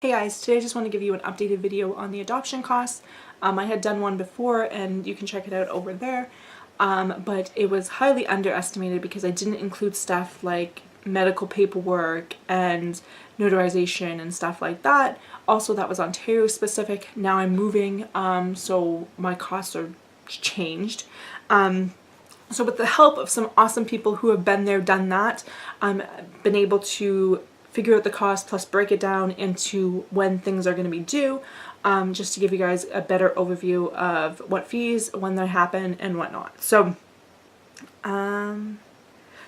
Hey guys, today I just want to give you an updated video on the adoption costs. I had done one before and you can check it out over there, but it was highly underestimated because I didn't include stuff like medical paperwork and notarization and stuff like that. Also, that was Ontario specific. Now I'm moving, so my costs are changed. So with the help of some awesome people who have been there, done that, I've been able to figure out the cost plus break it down into when things are going to be due, just to give you guys a better overview of what fees, when they happen, and whatnot. So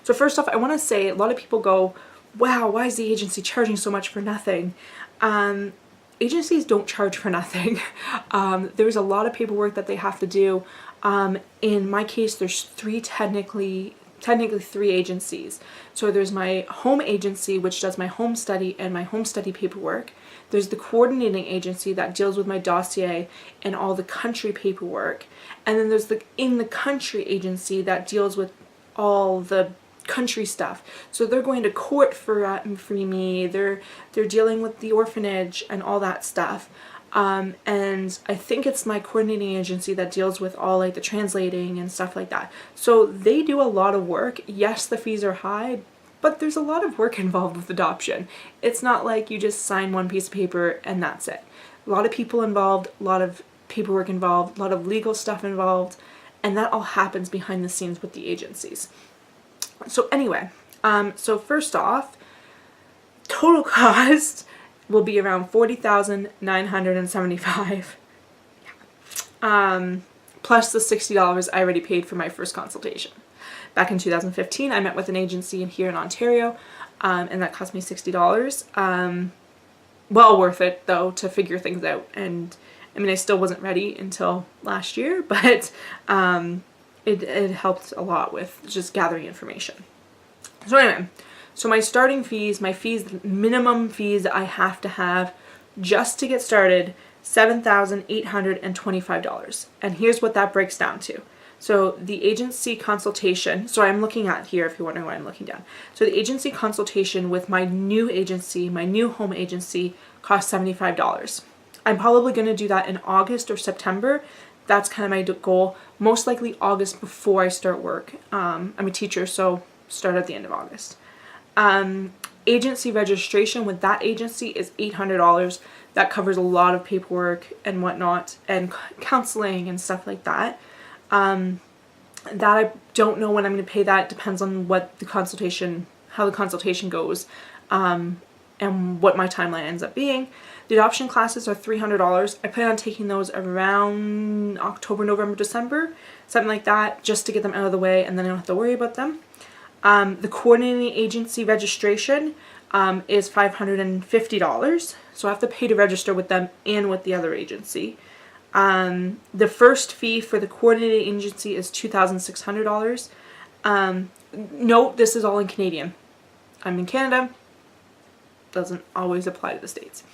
first off, I want to say a lot of people go, wow, why is the agency charging so much for nothing? Agencies don't charge for nothing. There's a lot of paperwork that they have to do. In my case, there's technically three agencies. So there's my home agency, which does my home study and my home study paperwork. There's the coordinating agency that deals with my dossier and all the country paperwork. And then there's the in the country agency that deals with all the country stuff. So they're going to court for me, they're dealing with the orphanage and all that stuff. And I think it's my coordinating agency that deals with all like the translating and stuff like that. So they do a lot of work. Yes, the fees are high, but there's a lot of work involved with adoption. It's not like you just sign one piece of paper and that's it. A lot of people involved, a lot of paperwork involved, a lot of legal stuff involved, and that all happens behind the scenes with the agencies. So anyway, so first off, total cost will be around $40,975, plus the $60 I already paid for my first consultation. Back in 2015, I met with an agency here in Ontario, and that cost me $60. Well worth it though to figure things out, and I mean I still wasn't ready until last year, but it helped a lot with just gathering information. So anyway, so my starting fees, the minimum fees I have to have just to get started, $7,825. And here's what that breaks down to. So the agency consultation, so I'm looking at here if you're wondering why I'm looking down. So the agency consultation with my new agency, my new home agency, costs $75. I'm probably going to do that in August or September. That's kind of my goal. Most likely August before I start work. I'm a teacher, so start at the end of August. Agency registration with that agency is $800. That covers a lot of paperwork and whatnot, and counseling and stuff like that. That I don't know when I'm going to pay that. It depends on what the consultation, how the consultation goes, and what my timeline ends up being. The adoption classes are $300. I plan on taking those around October, November, December, something like that, just to get them out of the way, and then I don't have to worry about them. The coordinating agency registration is $550, so I have to pay to register with them and with the other agency. The first fee for the coordinating agency is $2,600. Note, this is all in Canadian. I'm in Canada. Doesn't always apply to the States.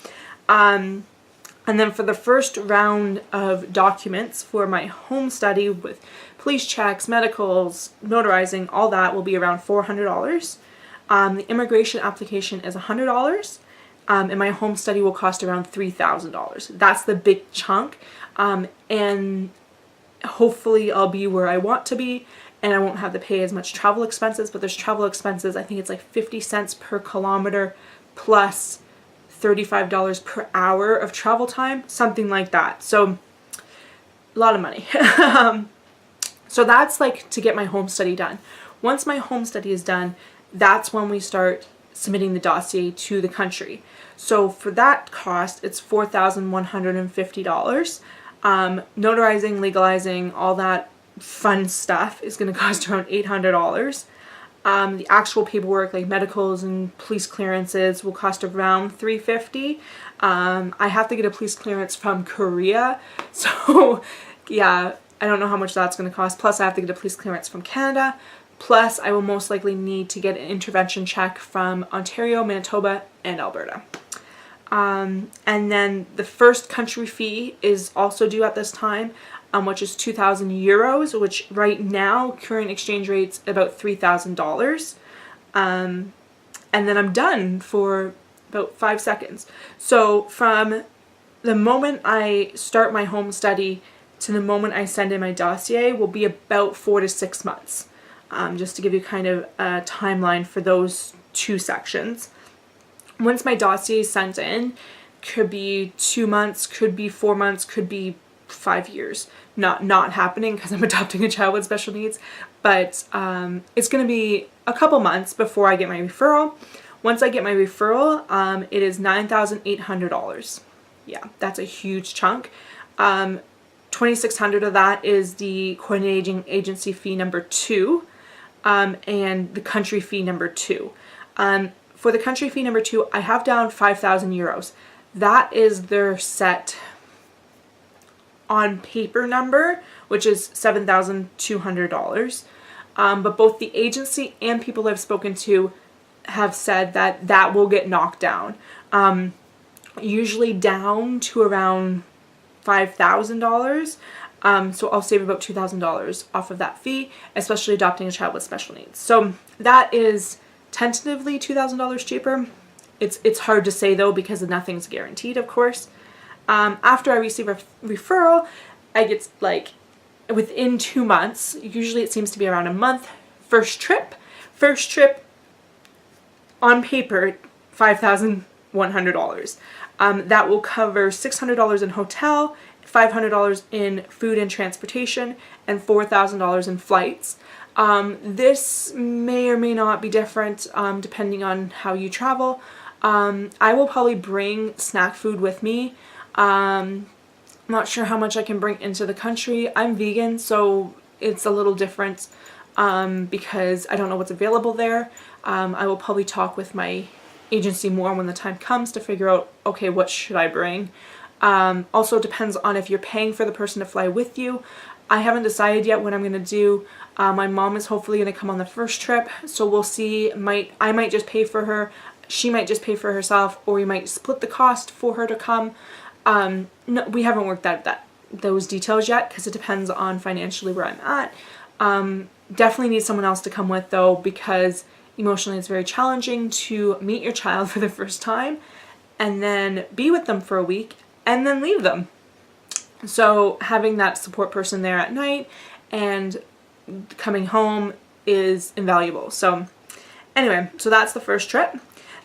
And then for the first round of documents for my home study with police checks, medicals, notarizing, all that will be around $400. The immigration application is $100. And my home study will cost around $3,000. That's the big chunk. And hopefully I'll be where I want to be and I won't have to pay as much travel expenses, but there's travel expenses. I think it's like 50 cents per kilometer plus $35 per hour of travel time, something like that. So a lot of money. So that's like to get my home study done. Once my home study is done, that's when we start submitting the dossier to the country. So for that cost, it's $4,150. Notarizing, legalizing, all that fun stuff is going to cost around $800. The actual paperwork like medicals and police clearances will cost around $350. I have to get a police clearance from Korea, so yeah, I don't know how much that's going to cost. Plus I have to get a police clearance from Canada. Plus I will most likely need to get an intervention check from Ontario, Manitoba, and Alberta. And then the first country fee is also due at this time, which is 2,000 euros, which right now, current exchange rate's about $3,000. And then I'm done for about 5 seconds. So from the moment I start my home study to the moment I send in my dossier will be about 4 to 6 months. Just to give you kind of a timeline for those 2 sections. Once my dossier is sent in, could be 2 months, could be 4 months, could be 5 years. Not happening because I'm adopting a child with special needs, but it's going to be a couple months before I get my referral. Once I get my referral, it is $9,800. Yeah, that's a huge chunk. $2,600 of that is the coordinating agency fee number 2, and the country fee number 2. For the country fee number 2, I have down 5,000 euros. That is their set on paper number, which is $7,200. But both the agency and people I've spoken to have said that that will get knocked down. Usually down to around $5,000. So I'll save about $2,000 off of that fee, especially adopting a child with special needs. So that is tentatively $2,000 cheaper. It's hard to say though because nothing's guaranteed, of course. After I receive a referral, I get like within 2 months, usually it seems to be around a month, first trip on paper, $5,100. That will cover $600 in hotel, $500 in food and transportation, and $4,000 in flights. This may or may not be different depending on how you travel. I will probably bring snack food with me. I'm not sure how much I can bring into the country. I'm vegan, so it's a little different because I don't know what's available there. I will probably talk with my agency more when the time comes to figure out, okay, what should I bring? Also depends on if you're paying for the person to fly with you. I haven't decided yet what I'm going to do. My mom is hopefully going to come on the first trip, so we'll see. I might just pay for her, she might just pay for herself, or we might split the cost for her to come. No, we haven't worked out those details yet because it depends on financially where I'm at. Definitely need someone else to come with though, because emotionally it's very challenging to meet your child for the first time and then be with them for a week and then leave them. So having that support person there at night and coming home is invaluable. So anyway, so that's the first trip.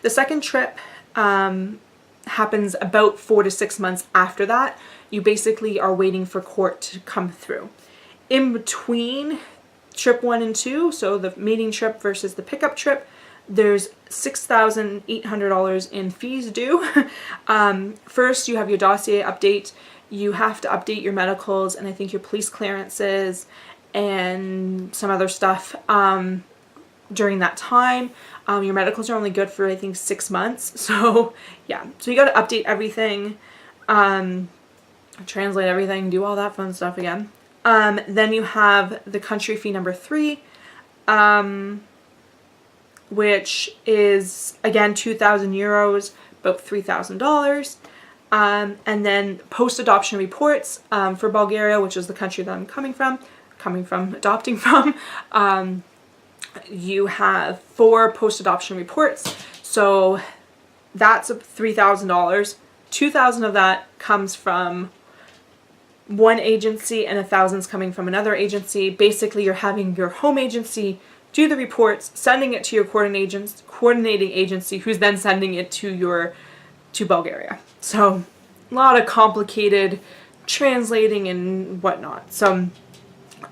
The second trip happens about 4 to 6 months after that. You basically are waiting for court to come through. In between trip 1 and 2, so the meeting trip versus the pickup trip, there's $6,800 in fees due. First, you have your dossier update. You have to update your medicals and I think your police clearances and some other stuff during that time. Your medicals are only good for I think 6 months. So yeah, so you got to update everything, translate everything, do all that fun stuff again. Then you have the country fee number 3, which is again 2,000 euros, about $3,000. And then post-adoption reports for Bulgaria, which is the country that I'm adopting from. You have 4 post-adoption reports, so that's $3,000. 2,000 of that comes from one agency and 1,000 is coming from another agency. Basically, you're having your home agency do the reports, sending it to your coordinating agency, who's then sending it to Bulgaria. So a lot of complicated translating and whatnot. So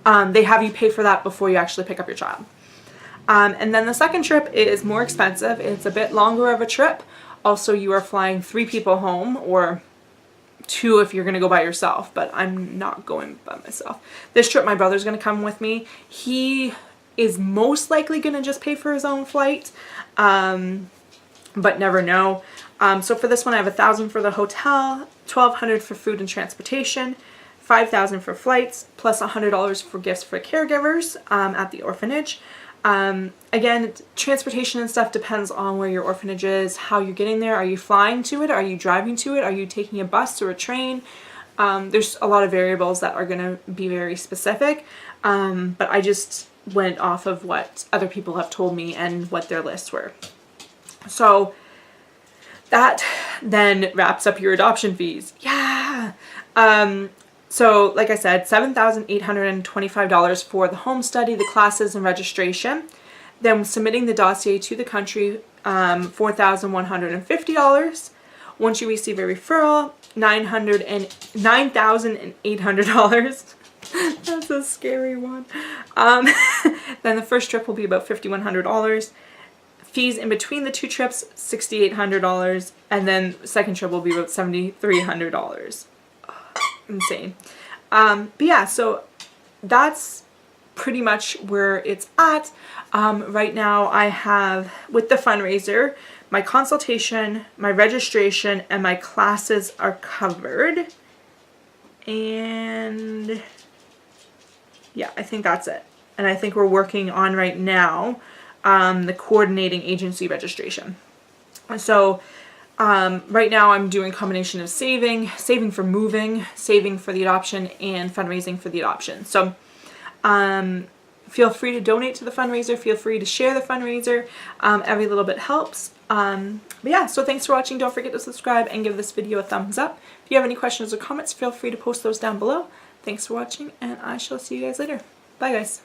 they have you pay for that before you actually pick up your child. And then the second trip is more expensive. It's a bit longer of a trip. Also, you are flying 3 people home, or 2 if you're going to go by yourself, but I'm not going by myself. This trip, my brother's going to come with me. He is most likely going to just pay for his own flight, but never know. So for this one, I have 1,000 for the hotel, 1,200 for food and transportation, 5,000 for flights, plus $100 for gifts for caregivers at the orphanage. Again, transportation and stuff depends on where your orphanage is, how you're getting there. Are you flying to it? Are you driving to it? Are you taking a bus or a train? There's a lot of variables that are going to be very specific, but I just went off of what other people have told me and what their lists were. So that then wraps up your adoption fees. Yeah. So like I said, $7,825 for the home study, the classes, and registration. Then submitting the dossier to the country, $4,150. Once you receive a referral, $9,800. That's a scary one. Then the first trip will be about $5,100. Fees in between the 2 trips, $6,800. And then the second trip will be about $7,300. Insane. But yeah, so that's pretty much where it's at. Right now I have, with the fundraiser, my consultation, my registration, and my classes are covered. And yeah, I think that's it. And I think we're working on right now the coordinating agency registration. So right now I'm doing a combination of saving for moving, saving for the adoption, and fundraising for the adoption. So feel free to donate to the fundraiser. Feel free to share the fundraiser. Every little bit helps. But yeah, so thanks for watching. Don't forget to subscribe and give this video a thumbs up. If you have any questions or comments, feel free to post those down below. Thanks for watching, and I shall see you guys later. Bye, guys.